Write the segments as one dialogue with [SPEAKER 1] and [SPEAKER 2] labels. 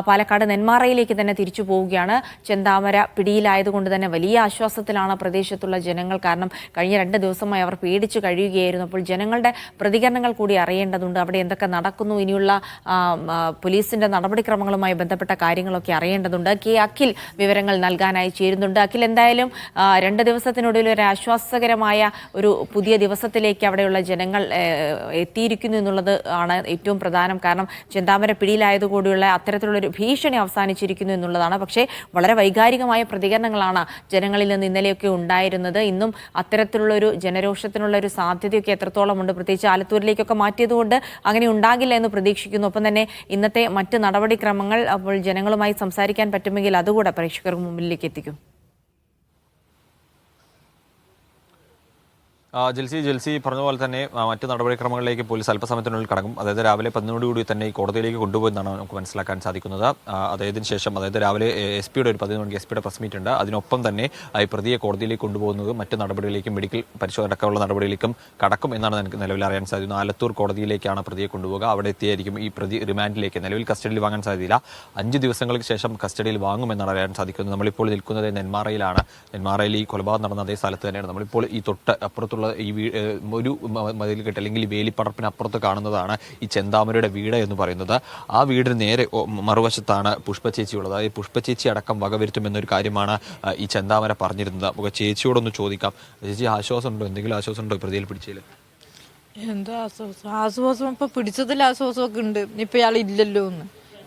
[SPEAKER 1] പാലക്കാട് നെന്മാറയിലേക്ക് തന്നെ തിരിച്ചു പോവുകയാണ്. ചെന്താമര പിടിയിലായതുകൊണ്ട് തന്നെ വലിയ ആശ്വാസത്തിലാണ് പ്രദേശത്തുള്ള ജനങ്ങൾ. കാരണം കഴിഞ്ഞ 2 ദിവസമായി അവർ പേടിച്ചു കഴിയുകയായിരുന്നു. അപ്പോൾ ജനങ്ങളുടെ പ്രതികരണങ്ങൾ കൂടി അറിയേണ്ടതുണ്ട്. അവിടെ എന്തൊക്കെ നടക്കുന്നു, ഇനിയുള്ള പോലീസിന്റെ നടപടിക്രമങ്ങളുമായി ബന്ധപ്പെട്ട കാര്യങ്ങളൊക്കെ അറിയേണ്ടതുണ്ട്. കെ അഖിൽ വിവരങ്ങൾ നൽകാനായി ചേരുന്നുണ്ട്. അഖിൽ, എന്തായാലും 2 ദിവസത്തിനുള്ളിൽ ഒരു ആശ്വാസകരമായ ഒരു പുതിയ ദിവസത്തിലേക്ക് അവിടെയുള്ള ജനങ്ങൾ എത്തിയിരിക്കുന്നു എന്നുള്ളത് ആണ് ഏറ്റവും പ്രധാനം. കാരണം ചെന്താമര പിടിയിലായതുകൂടിയുള്ള അത്തരത്തിലുള്ളൊരു ഭീഷണി അവസാനിച്ചിരിക്കുന്നു എന്നുള്ളതാണ്. പക്ഷേ വളരെ വൈകാരികമായ പ്രതികരണങ്ങളാണ് ജനങ്ങളിൽ നിന്ന് ഇന്നലെയൊക്കെ ഉണ്ടായിരുന്നത്. ഇന്നും അത്തരത്തിലുള്ളൊരു ജനരോഷത്തിനുള്ള ഒരു സാധ്യതയൊക്കെ എത്രത്തോളം ഉണ്ട്? പ്രത്യേകിച്ച് ആലത്തൂരിലേക്കൊക്കെ മാറ്റിയതുകൊണ്ട് അങ്ങനെ ഉണ്ടാകില്ല എന്ന് പ്രതീക്ഷിക്കുന്നു. ഒപ്പം തന്നെ ഇന്നത്തെ മറ്റ് നടപടിക്രമങ്ങൾ അപ്പോൾ ജനങ്ങളുമായി സംസാരിക്കാൻ പറ്റുമെങ്കിൽ അതുകൂടെ പ്രേക്ഷകർക്ക് മുമ്പിലേക്ക് എത്തിക്കും.
[SPEAKER 2] ജെൽസി പറഞ്ഞ പോലെ തന്നെ മറ്റ് നടപടിക്രമങ്ങളിലേക്ക് പോലീസ് അല്പസമയത്തിനുള്ളിൽ കടക്കും. അതായത് രാവിലെ 11 തന്നെ ഈ കോടതിയിലേക്ക് കൊണ്ടുപോയെന്നാണ് നമുക്ക് മനസ്സിലാക്കാൻ സാധിക്കുന്നത്. അതായത് രാവിലെ എസ് പിയുടെ ഒരു 11 മണിക്ക് എസ് പിയുടെ പ്രസ് മീറ്റ് ഉണ്ട്. അതിനൊപ്പം തന്നെ ഈ പ്രതിയെ കോടതിയിലേക്ക് കൊണ്ടുപോകുന്നത് മറ്റ് നടപടികളിലേക്കും മെഡിക്കൽ പരിശോധന അടക്കമുള്ള നടപടികളിലേക്കും കടക്കും എന്നാണ് എനിക്ക് നിലവിൽ അറിയാൻ സാധിക്കുന്നത്. ആലത്തൂർ കോടതിയിലേക്കാണ് പ്രതിയെ കൊണ്ടുപോകുക. അവിടെ എത്തിയായിരിക്കും ഈ പ്രതി റിമാൻഡിലേക്ക്. നിലവിൽ കസ്റ്റഡിയിൽ വാങ്ങാൻ സാധ്യതയില്ല. 5 ദിവസങ്ങൾക്ക് ശേഷം കസ്റ്റഡിയിൽ വാങ്ങുമെന്നാണ് അറിയാൻ സാധിക്കുന്നത്. നമ്മളിപ്പോൾ നിൽക്കുന്നത് നെന്മാറയിലാണ്. നെന്മാറയിൽ ഈ കൊലപാതകം നടന്ന അതേ സ്ഥലത്ത് തന്നെയാണ്. നമ്മളിപ്പോൾ ഈ തൊട്ട് അപ്പുറത്തുള്ള ഈ ഒരു മതിൽക്കെട്ട് അല്ലെങ്കിൽ ഈ വേലിപ്പടർപ്പിനപ്പുറത്ത് കാണുന്നതാണ് ഈ ചെന്താമരയുടെ വീട് എന്ന് പറയുന്നത്. ആ വീടിന് നേരെ മറുവശത്താണ് പുഷ്പചേച്ചി ഉള്ളത്. അതായത് പുഷ്പചേച്ചി അടക്കം വകവരുത്തുമെന്നൊരു കാര്യമാണ് ഈ ചെന്താമര പറഞ്ഞിരുന്നത്. നമുക്ക് ചേച്ചിയോടൊന്ന് ചോദിക്കാം. ചേച്ചി, ആശ്വാസമുണ്ടോ? എന്തെങ്കിലും ആശ്വാസമുണ്ടോ പ്രതിയിൽ പിടിച്ചതിൽ?
[SPEAKER 3] എന്താ ആശ്വാസം? ഇപ്പൊ പിടിച്ചതിൽ ആശ്വാസമൊക്കെ ഉണ്ട്. ഇപ്പൊ ഇയാൾ ഇല്ലല്ലോ എന്ന്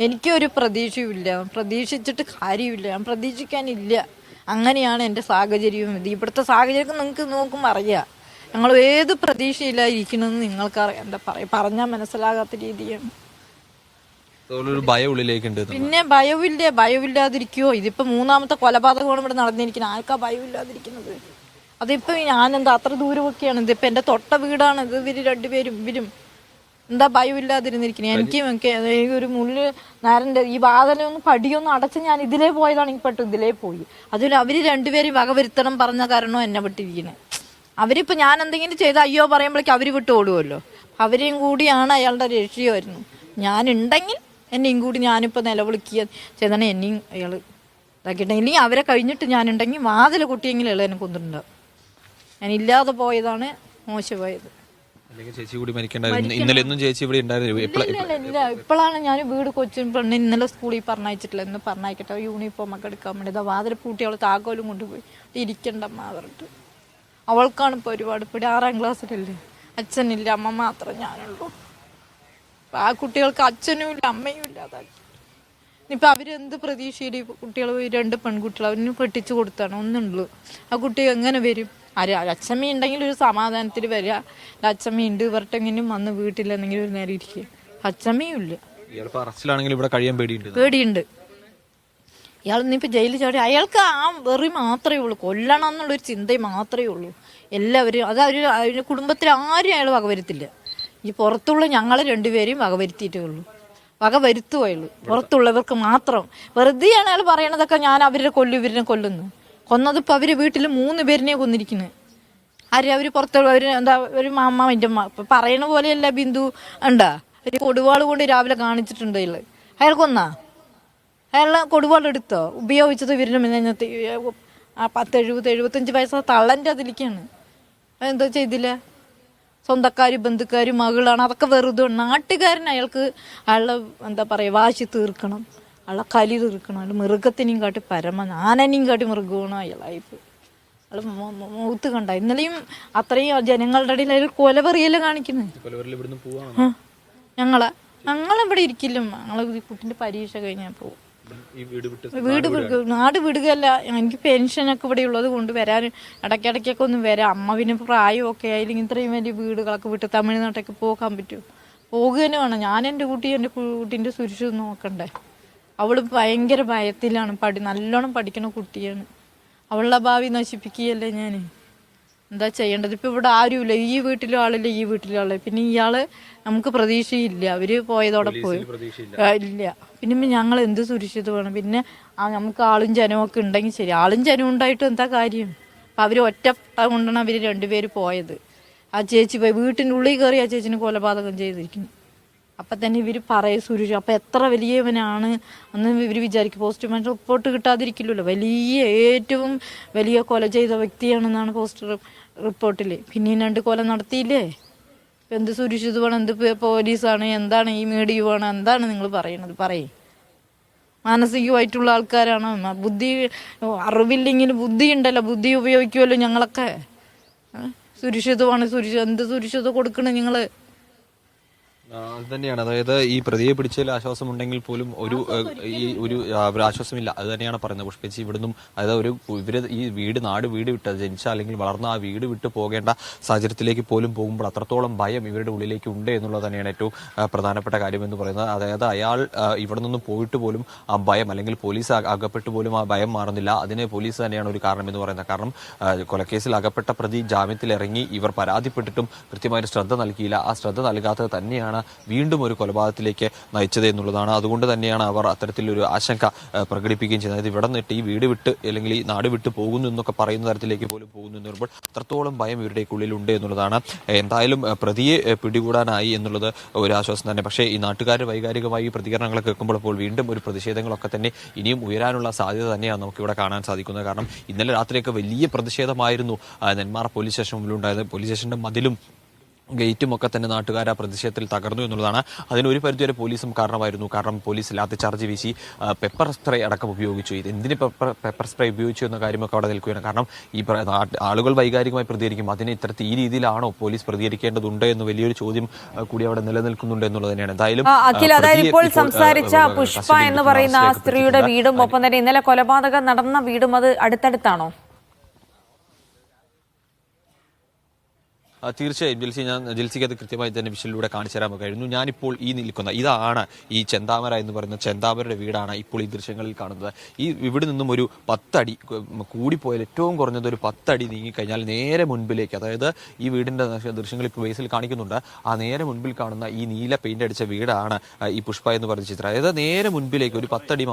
[SPEAKER 3] എനിക്കൊരു പ്രതീക്ഷയുമില്ല. പ്രതീക്ഷിച്ചിട്ട് കാര്യമില്ല. ഞാൻ പ്രതീക്ഷിക്കാനില്ല. അങ്ങനെയാണ് എൻ്റെ സാഹചര്യവും. ഇത് ഇവിടുത്തെ സാഹചര്യം നിങ്ങൾക്ക് നോക്കുമ്പോൾ അറിയാം. ഞങ്ങൾ ഏത് പ്രതീക്ഷയിലായിരിക്കണമെന്ന് നിങ്ങൾക്കറിയാം. എന്താ പറയുക, പറഞ്ഞാൽ മനസ്സിലാകാത്ത രീതിയാണ്. പിന്നെ ഭയമില്ലാതിരിക്കുവോ? ഇതിപ്പോ 3ാമത്തെ കൊലപാതകമാണ് ഇവിടെ നടന്നിരിക്കുന്നത്. ആർക്കാ ഭയമില്ലാതിരിക്കുന്നത്? അതിപ്പോ ഞാനെന്താ അത്ര ദൂരമൊക്കെയാണ്. ഇതിപ്പോ എന്റെ തൊട്ട വീടാണ്. ഇത് ഇവരും എന്താ ഭയമില്ലാതിരുന്നിരിക്കുന്നത്? എനിക്ക് ഒരു മുള്ളു നേരൻ്റെ ഈ വാതിലൊന്നും പടിയൊന്നും അടച്ച് ഞാൻ ഇതിലേ പോയതാണെങ്കിൽ പെട്ടു ഇതിലേ പോയി. അതിൽ അവര് രണ്ടുപേരും വകവരുത്തണം പറഞ്ഞ കാരണോ എന്നെ വിട്ടിരിക്കുന്നത്. അവരിപ്പോൾ ഞാൻ എന്തെങ്കിലും ചെയ്ത് അയ്യോ പറയുമ്പോഴേക്കും അവർ വിട്ട് ഓടുമല്ലോ. അവരെയും കൂടിയാണ് അയാളുടെ ലക്ഷ്യമായിരുന്നു. ഞാനുണ്ടെങ്കിൽ എന്നെയും കൂടി ഞാനിപ്പോൾ നിലവിളിക്കുക ചെയ്താണ് എന്നെയും അയാൾ ഇതാക്കിയിട്ടുണ്ടെങ്കിൽ, ഇല്ലെങ്കിൽ അവരെ കഴിഞ്ഞിട്ട് ഞാനുണ്ടെങ്കിൽ വാതിൽ കുട്ടിയെങ്കിലും അയാൾ എന്നെ കൊന്നിട്ടുണ്ടാവും. ഞാൻ ഇല്ലാതെ പോയതാണ് മോശമായത്. ഇപ്പോഴാണ് ഞാൻ വീട് കൊച്ചും പെണ്ണ് ഇന്നലെ സ്കൂളിൽ പറഞ്ഞയച്ചിട്ടില്ല. ഇന്ന് പറഞ്ഞയക്കട്ടെ, യൂണിഫോം ഒക്കെ എടുക്കാൻ വേണ്ടി വാതിൽ പൂട്ടി അവൾ താക്കോലും കൊണ്ടുപോയി ഇരിക്കണ്ടമ്മ പറഞ്ഞിട്ട്. അവൾക്കാണ് ഇപ്പോൾ ഒരുപാട് പേടി. 6ാം ക്ലാസ്സിലല്ലേ. അച്ഛനില്ല, അമ്മ മാത്രം ഞാനുള്ളൂ. ആ കുട്ടികൾക്ക് അച്ഛനും ഇല്ല അമ്മയും ഇല്ലാതാക്കി. ഇനിയിപ്പോൾ അവരെന്ത് പ്രതീക്ഷയിൽ കുട്ടികൾ 2 പെൺകുട്ടികൾ അവരിന് കെട്ടിച്ചു കൊടുത്താണ് ഒന്നുള്ളൂ. ആ കുട്ടി എങ്ങനെ വരും? അച്ഛമ്മ ഉണ്ടെങ്കിൽ ഒരു സമാധാനത്തിൽ വരിക. അച്ഛമ്മയുണ്ട് ഇവർത്തെങ്കിലും വന്ന് വീട്ടിലെന്തെങ്കിലും ഒരു നേരം ഇരിക്കുക. അച്ഛമ്മയും ഇല്ല. പേടിയുണ്ട്. ഇയാൾ ഇന്നിപ്പോൾ ജയിലിൽ ചാടി. അയാൾക്ക് ആ വെറി മാത്രമേ ഉള്ളൂ. കൊല്ലണം എന്നുള്ളൊരു ചിന്ത മാത്രമേ ഉള്ളൂ. എല്ലാവരും അത് അവരുടെ കുടുംബത്തിൽ ആരും അയാൾ വകവരുത്തില്ല. ഈ പുറത്തുള്ള ഞങ്ങൾ 2 പേരെയും വകവരുത്തിയിട്ടേ ഉള്ളൂ. വകവരുത്തുകയുള്ളൂ പുറത്തുള്ളവർക്ക് മാത്രം. വെറുതെയാണ് അയാൾ പറയണതൊക്കെ ഞാൻ ഇവരെ കൊല്ലുന്നു. കൊന്നതിപ്പോൾ അവർ വീട്ടിൽ 3 പേരിനെ കൊന്നിരിക്കുന്നത്. അവർ പുറത്തുള്ള എന്താ ഒരു അമ്മ എൻ്റെ അമ്മ ഇപ്പം പറയണ പോലെയല്ല. ബിന്ദു ഉണ്ടാ ഒരു കൊടുവാൾ കൊണ്ട് രാവിലെ കാണിച്ചിട്ടുണ്ട് അയാൾ കൊന്നാ. അയാളെ കൊടുവാളെടുത്തോ? ഉപയോഗിച്ചത് ഇവരുടെ മുന്നത്തെ ആ 70-75 വയസ്സാ തള്ളൻ്റെ അതിലേക്കാണ്. അതെന്താ ചെയ്തില്ല? സ്വന്തക്കാർ ബന്ധുക്കാർ മകളാണ്. അതൊക്കെ വെറുതെ. നാട്ടുകാരൻ അയാൾക്ക് അയാളെ എന്താ പറയുക വാശി തീർക്കണം, അയാളെ കലി തീർക്കണം. അയാൾ മൃഗത്തിനെയും കാട്ടി ആനനെയും കാട്ടി മൃഗമാണ് അയാളായിപ്പോൾ. അയാൾ മുഖത്ത് കണ്ട ഇന്നലെയും അത്രയും ജനങ്ങളുടെ ഇടയിൽ അയാൾ കൊലവെറിയല്ലേ കാണിക്കുന്നത്. ഞങ്ങളിവിടെ ഇരിക്കില്ല. ഞങ്ങൾ കുട്ടിൻ്റെ പരീക്ഷ കഴിഞ്ഞാൽ പോകും. നാട് വിടുകയല്ല. എനിക്ക് പെൻഷനൊക്കെ ഇവിടെ ഉള്ളത് കൊണ്ട് വരാൻ ഇടയ്ക്കിടയ്ക്കൊക്കെ ഒന്ന് വരാം. അമ്മ പിന്നെ പ്രായമൊക്കെ ആയില്ലെങ്കിൽ ഇത്രയും വലിയ വീടുകളൊക്കെ വിട്ട് തമിഴ്നാട്ടൊക്കെ പോകാൻ പറ്റുമോ? പോകുക തന്നെ വേണം. ഞാൻ എൻ്റെ കുട്ടീൻ്റെ സുരക്ഷിതം നോക്കണ്ടേ. അവൾ ഭയങ്കര ഭയത്തിലാണ്. നല്ലോണം പഠിക്കണ കുട്ടിയാണ്. അവളുടെ ഭാവി നശിപ്പിക്കുകയല്ലേ ഞാൻ. എന്താ ചെയ്യേണ്ടത്? ഇപ്പം ഇവിടെ ആരുമില്ല. ഈ വീട്ടിലും ആളില്ല, ഈ വീട്ടിലും ആളില്ല. പിന്നെ ഇയാള് നമുക്ക് പ്രതീക്ഷയില്ല. അവര് പോയതോടെ പോയി ഇല്ല. പിന്നെ ഞങ്ങൾ എന്ത് സുരക്ഷിത വേണം? പിന്നെ നമുക്ക് ആളും ജനവും ഒക്കെ ഉണ്ടെങ്കിൽ ശരി. ആളും ജനവും ഉണ്ടായിട്ടും എന്താ കാര്യം? അപ്പം അവർ ഒറ്റ കൊണ്ടാണ് അവർ 2 പേര് പോയത്. ആ ചേച്ചി പോയി വീട്ടിൻ്റെ ഉള്ളിൽ കയറി ആ ചേച്ചിന് കൊലപാതകം ചെയ്തിരിക്കുന്നു. അപ്പം തന്നെ ഇവർ പറയും സുരേഷ് അപ്പം എത്ര വലിയവനാണ് എന്ന് ഇവർ വിചാരിക്കും. പോസ്റ്റ്മോർട്ടം റിപ്പോർട്ട് കിട്ടാതിരിക്കില്ലല്ലോ. ഏറ്റവും വലിയ കൊല ചെയ്ത വ്യക്തിയാണെന്നാണ് റിപ്പോർട്ടിൽ. പിന്നെയും 2 കൊല നടത്തിയില്ലേ? എന്ത് സുരക്ഷിതമാണ്, എന്ത് പോലീസാണ്, എന്താണ് ഈ മീഡിയമാണ്, എന്താണ് നിങ്ങൾ പറയണത്? പറയും. മാനസികമായിട്ടുള്ള ആൾക്കാരാണോ? അറിവില്ലെങ്കിൽ ബുദ്ധി ഉണ്ടല്ലോ, ബുദ്ധി ഉപയോഗിക്കുമല്ലോ ഞങ്ങളൊക്കെ. സുരക്ഷിതമാണ്, എന്ത് സുരക്ഷിത കൊടുക്കണം നിങ്ങൾ?
[SPEAKER 2] അത് തന്നെയാണ്. അതായത് ഈ പ്രതിയെ പിടിച്ചതിൽ ആശ്വാസമുണ്ടെങ്കിൽ പോലും ഒരു ആശ്വാസമില്ല. അത് തന്നെയാണ് പറയുന്നത് പുഷ്പേച്ചി. ഇവിടുന്നും അതായത് ഇവര് ഈ നാട് വീട് വിട്ട് ജനിച്ച അല്ലെങ്കിൽ വളർന്ന ആ വീട് വിട്ട് പോകേണ്ട സാഹചര്യത്തിലേക്ക് പോലും പോകുമ്പോൾ അത്രത്തോളം ഭയം ഇവരുടെ ഉള്ളിലേക്ക് ഉണ്ട് എന്നുള്ളത് തന്നെയാണ് ഏറ്റവും പ്രധാനപ്പെട്ട കാര്യം എന്ന് പറയുന്നത്. അതായത് അയാൾ ഇവിടെ നിന്നും പോയിട്ട് പോലും ആ ഭയം, അല്ലെങ്കിൽ പോലീസ് അകപ്പെട്ട് പോലും ആ ഭയം മാറുന്നില്ല. അതിന് പോലീസ് തന്നെയാണ് ഒരു കാരണം എന്ന് പറയുന്നത്. കാരണം കൊലക്കേസിൽ അകപ്പെട്ട പ്രതി ജാമ്യത്തിലിറങ്ങി ഇവർ പരാതിപ്പെട്ടിട്ടും കൃത്യമായൊരു ശ്രദ്ധ നൽകിയില്ല. ആ ശ്രദ്ധ നൽകാത്തത് തന്നെയാണ് വീണ്ടും ഒരു കൊലപാതകത്തിലേക്ക് നയിച്ചത് എന്നുള്ളതാണ്. അതുകൊണ്ട് തന്നെയാണ് അവർ അത്തരത്തിലൊരു ആശങ്ക പ്രകടിപ്പിക്കുകയും ചെയ്യുന്നത്. അതായത് ഇവിടെ നിന്നിട്ട് ഈ വീട് വിട്ട് അല്ലെങ്കിൽ ഈ നാട് വിട്ട് പോകുന്നു എന്നൊക്കെ പറയുന്ന തരത്തിലേക്ക് പോലും പോകുന്നു എന്ന് പറയുമ്പോൾ അത്രത്തോളം ഭയം ഇവരുടെ ഉള്ളിലുണ്ട് എന്നുള്ളതാണ്. എന്തായാലും പ്രതിയെ പിടികൂടാനായി എന്നുള്ളത് ഒരു ആശ്വാസം തന്നെ. പക്ഷേ ഈ നാട്ടുകാർ വൈകാരികമായി പ്രതികരണങ്ങളൊക്കെ കേൾക്കുമ്പോൾ അപ്പോൾ വീണ്ടും ഒരു പ്രതിഷേധങ്ങളൊക്കെ തന്നെ ഇനിയും ഉയരാനുള്ള സാധ്യത തന്നെയാണ് നമുക്കിവിടെ കാണാൻ സാധിക്കുന്നത്. കാരണം ഇന്നലെ രാത്രിയൊക്കെ വലിയ പ്രതിഷേധമായിരുന്നു നെന്മാറ പോലീസ് സ്റ്റേഷൻ മുന്നിലുണ്ടായത്. പോലീസ് സ്റ്റേഷന്റെ മതിലും ഗേറ്റും ഒക്കെ തന്നെ നാട്ടുകാർ ആ പ്രതിഷേധത്തിൽ തകർന്നു എന്നുള്ളതാണ്. അതിനൊരു പരിധിവരെ പോലീസും കാരണമായിരുന്നു. കാരണം പോലീസ് ലാത്തിച്ചാർജ് വീശി പെപ്പർ സ്പ്രേ അടക്കം ഉപയോഗിച്ചു. ഇത് എന്തിന് പെപ്പർ സ്പ്രേ ഉപയോഗിച്ചു എന്ന കാര്യമൊക്കെ അവിടെ നിൽക്കുകയാണ്. കാരണം ഈ ആളുകൾ വൈകാരികമായി പ്രതികരിക്കും. അതിന് ഈ രീതിയിലാണോ പോലീസ് പ്രതികരിക്കേണ്ടതുണ്ട് എന്ന് വലിയൊരു ചോദ്യം കൂടി അവിടെ നിലനിൽക്കുന്നുണ്ട് എന്നുള്ളത് തന്നെയാണ്. എന്തായാലും
[SPEAKER 1] അതായത് ഇപ്പോൾ സംസാരിച്ച പുഷ്പ എന്ന് പറയുന്ന ആ സ്ത്രീയുടെ വീടും ഒപ്പം തന്നെ ഇന്നലെ കൊലപാതകം നടന്ന വീടും അത് അടുത്തടുത്താണോ?
[SPEAKER 2] തീർച്ചയായും ജിൽസിക്ക് അത് കൃത്യമായി തന്നെ വിഷയിലൂടെ കാണിച്ചു തരാൻ കഴിയുന്നു. ഞാനിപ്പോൾ ഈ നിൽക്കുന്ന ഇതാണ് ഈ ചെന്താമര എന്ന് പറയുന്ന ചെന്താമരയുടെ വീടാണ് ഇപ്പോൾ ഈ ദൃശ്യങ്ങളിൽ കാണുന്നത്. ഇവിടെ നിന്നും ഒരു 10 അടി കൂടിപ്പോയാൽ ഏറ്റവും കുറഞ്ഞത് ഒരു 10 അടി നീങ്ങിക്കഴിഞ്ഞാൽ നേരെ മുൻപിലേക്ക്, അതായത് ഈ വീടിന്റെ ദൃശ്യങ്ങൾ ഇപ്പോൾ ബേസിൽ കാണിക്കുന്നുണ്ട്, ആ നേരെ മുൻപിൽ കാണുന്ന ഈ നീല പെയിന്റ് അടിച്ച വീടാണ് ഈ പുഷ്പ എന്ന് പറയുന്ന ചിത്രം. അതായത് നേരെ മുൻപിലേക്ക് ഒരു 10 അടി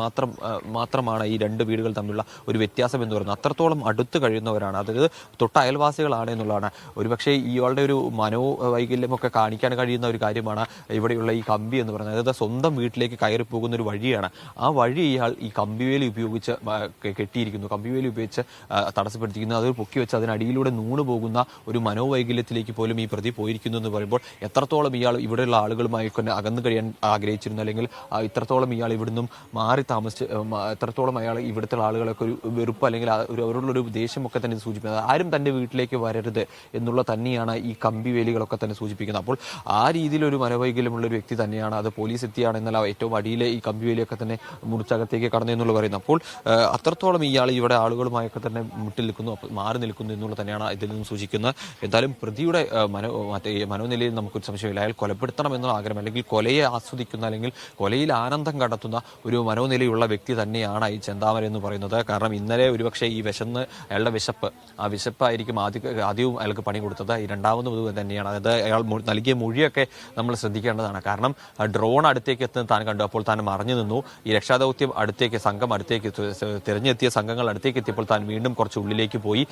[SPEAKER 2] മാത്രമാണ് ഈ 2 വീടുകൾ തമ്മിലുള്ള ഒരു വ്യത്യാസം എന്ന് പറയുന്നത്. അത്രത്തോളം അടുത്ത് കഴിയുന്നവരാണ്, അതായത് തൊട്ട അയൽവാസികളാണ് എന്നുള്ളതാണ്. ഒരുപക്ഷെ ഇയാളുടെ ഒരു മനോവൈകല്യമൊക്കെ കാണിക്കാൻ കഴിയുന്ന ഒരു കാര്യമാണ് ഇവിടെയുള്ള ഈ കമ്പി എന്ന് പറയുന്നത്. അതായത് സ്വന്തം വീട്ടിലേക്ക് കയറി പോകുന്ന ഒരു വഴിയാണ്. ആ വഴി ഇയാൾ ഈ കമ്പിവേലി ഉപയോഗിച്ച് കെട്ടിയിരിക്കുന്നു, കമ്പിവേലി ഉപയോഗിച്ച് തടസ്സപ്പെടുത്തിയിരിക്കുന്നു. അത് പൊക്കി വെച്ച് അതിനടിയിലൂടെ നൂണു പോകുന്ന ഒരു മനോവൈകല്യത്തിലേക്ക് പോലും ഈ പ്രതി പോയിരിക്കുന്നു എന്ന് പറയുമ്പോൾ എത്രത്തോളം ഇയാൾ ഇവിടെയുള്ള ആളുകളുമായി തന്നെ അകന്നു കഴിയാൻ ആഗ്രഹിച്ചിരുന്നു, അല്ലെങ്കിൽ ഇത്രത്തോളം ഇയാൾ ഇവിടുന്നും മാറി താമസിച്ച് എത്രത്തോളം അയാൾ ഇവിടുത്തെ ആളുകളൊക്കെ ഒരു വെറുപ്പ് അല്ലെങ്കിൽ അവരോടുള്ളൊരു ദേഷ്യമൊക്കെ തന്നെ സൂചിപ്പിക്കുന്നത്. ആരും തൻ്റെ വീട്ടിലേക്ക് വരരുത് എന്നുള്ള തന്നെയാണ് ഈ കമ്പി വേലികളൊക്കെ തന്നെ സൂചിപ്പിക്കുന്നത്. അപ്പോൾ ആ രീതിയിലൊരു മനോവൈകല്യമുള്ള ഒരു വ്യക്തി തന്നെയാണ്. അത് പോലീസ് എത്തിയാണ് എന്നാൽ ഏറ്റവും അടിയിലെ ഈ കമ്പി വേലിയൊക്കെ തന്നെ മുറിച്ചകത്തേക്ക് കടന്നു എന്നുള്ള പറയുന്നത്. അപ്പോൾ അത്രത്തോളം ഇയാൾ ഇവിടെ ആളുകളുമായൊക്കെ തന്നെ മുട്ടിൽ നിൽക്കുന്നു, മാറി നിൽക്കുന്നു എന്നുള്ളത് തന്നെയാണ് ഇതിൽ നിന്നും സൂചിക്കുന്നത്. എന്തായാലും പ്രതിയുടെ മനോനിലയിൽ നമുക്കൊരു സംശയമില്ല. അയാൾ കൊലപ്പെടുത്തണം എന്നുള്ള ആഗ്രഹം, അല്ലെങ്കിൽ കൊലയെ ആസ്വദിക്കുന്ന, അല്ലെങ്കിൽ കൊലയിൽ ആനന്ദം കണ്ടെത്തുന്ന ഒരു മനോനിലയുള്ള വ്യക്തി തന്നെയാണ് ഈ ചെന്താമര എന്ന് പറയുന്നത്. കാരണം ഇന്നലെ ഒരുപക്ഷെ ഈ അയാളുടെ വിശപ്പായിരിക്കും ആദ്യവും അയാൾക്ക് പണി കൊടുത്തത്. ഈ രണ്ടാമത് തന്നെയാണ്. അതായത് അയാൾ നൽകിയ മൊഴിയൊക്കെ നമ്മൾ ശ്രദ്ധിക്കേണ്ടതാണ്. കാരണം ഡ്രോൺ അടുത്തേക്ക് എത്തുന്നത് താൻ കണ്ടു, അപ്പോൾ താൻ മറഞ്ഞു നിന്നു. ഈ രക്ഷാദൗത്യം സംഘം അടുത്തേക്ക് തിരഞ്ഞെത്തിയ സംഘങ്ങൾ അടുത്തേക്ക് എത്തിയപ്പോൾ താൻ വീണ്ടും കുറച്ച് ഉള്ളിലേക്ക് പോയി.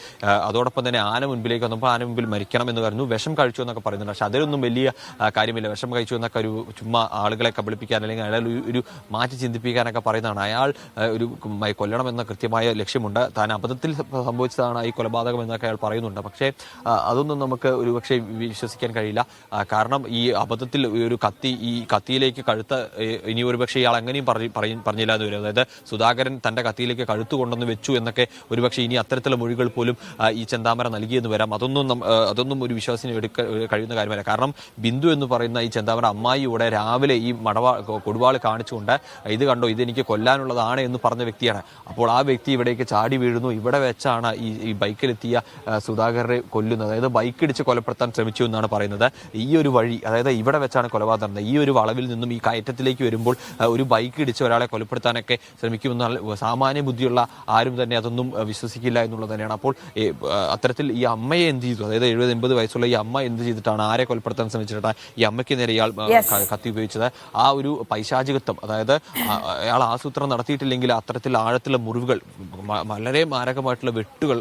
[SPEAKER 2] അതോടൊപ്പം തന്നെ ആന മുൻപിലേക്ക് വന്നപ്പോൾ ആന മുൻപിൽ മരിക്കണം എന്ന് പറഞ്ഞു. വിഷം കഴിച്ചു എന്നൊക്കെ പറയുന്നുണ്ട്. പക്ഷെ അതിലൊന്നും വലിയ കാര്യമില്ല. വിഷം കഴിച്ചു എന്നൊക്കെ ഒരു ചുമ്മാ ആളുകളെ കബളിപ്പിക്കാൻ, അല്ലെങ്കിൽ അയാൾ ഒരു മാറ്റി ചിന്തിപ്പിക്കാനൊക്കെ പറയുന്നതാണ്. അയാൾ ഒരു കൊല്ലണം എന്ന കൃത്യമായ ലക്ഷ്യമുണ്ട്. താൻ അബദ്ധത്തിൽ സംഭവിച്ചതാണ് ഈ കൊലപാതകം എന്നൊക്കെ അയാൾ പറയുന്നുണ്ട്. പക്ഷേ അതൊന്നും നമുക്ക് ഒരുപക്ഷെ വിശ്വസിക്കാൻ കഴിയില്ല. കാരണം ഈ അബദ്ധത്തിൽ ഒരു കത്തിയിലേക്ക് കഴുത്ത് ഇനി ഒരുപക്ഷെ ഇയാൾ അങ്ങനെയും പറഞ്ഞില്ല എന്ന് വരും. അതായത് സുധാകരൻ തന്റെ കത്തിയിലേക്ക് കഴുത്ത് കൊണ്ടുവന്ന് വെച്ചു എന്നൊക്കെ ഒരുപക്ഷെ ഇനി അത്തരത്തിലുള്ള മൊഴികൾ പോലും ഈ ചെന്താമര നൽകിയെന്ന് വരാം. അതൊന്നും ഒരു വിശ്വാസത്തിന് കഴിയുന്ന കാര്യമല്ല. കാരണം ബിന്ദു എന്ന് പറയുന്ന ഈ ചെന്താമര അമ്മായിയോടെ രാവിലെ ഈ കൊടുവാൾ കാണിച്ചുകൊണ്ട് ഇത് കണ്ടോ, ഇതെനിക്ക് കൊല്ലാനുള്ളതാണ് എന്ന് പറഞ്ഞ വ്യക്തിയാണ്. അപ്പോൾ ആ വ്യക്തി ഇവിടേക്ക് ചാടി വീഴുന്നു. ഇവിടെ വെച്ചാണ് ഈ ബൈക്കിലെത്തിയ സുധാകരനെ കൊല്ലുന്നത്. അതായത് ബൈക്ക് ഇടിച്ച് കൊലപ്പെടുത്താൻ ശ്രമിച്ചു എന്നാണ് പറയുന്നത്. ഈ ഒരു വഴി, അതായത് ഇവിടെ വെച്ചാണ് കൊലപാതകം നടന്നത്. ഈ ഒരു വളവിൽ നിന്നും ഈ കയറ്റത്തിലേക്ക് വരുമ്പോൾ ഒരു ബൈക്ക് ഇടിച്ച് ഒരാളെ കൊലപ്പെടുത്താനൊക്കെ ശ്രമിക്കുമെന്നാൽ സാമാന്യ ബുദ്ധിയുള്ള ആരും തന്നെ അതൊന്നും വിശ്വസിക്കില്ല എന്നുള്ളത് തന്നെയാണ്. അപ്പോൾ അത്തരത്തിൽ ഈ അമ്മയെ എന്ത് ചെയ്തു, അതായത് 70-80 വയസ്സുള്ള ഈ അമ്മ എന്ത് ചെയ്തിട്ടാണ്, ആരെ കൊലപ്പെടുത്താൻ ശ്രമിച്ചിട്ടാണ് ഈ അമ്മയ്ക്ക് നേരെ ഇയാൾ കത്തി ഉപയോഗിച്ചത്? ആ ഒരു പൈശാചികത്വം, അതായത് അയാൾ ആസൂത്രണം നടത്തിയിട്ടില്ലെങ്കിൽ അത്തരത്തിൽ ആഴത്തിലുള്ള മുറിവുകൾ, വളരെ മാരകമായിട്ടുള്ള വെട്ടുകൾ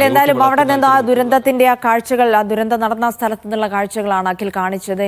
[SPEAKER 1] എന്തായാലും അവിടെ നിന്ന് ആ ദുരന്തത്തിന്റെ ആ കാഴ്ചകൾ, ആ ദുരന്തം നടന്ന സ്ഥലത്തു നിന്നുള്ള കാഴ്ചകളാണ് അഖിൽ കാണിച്ചത്.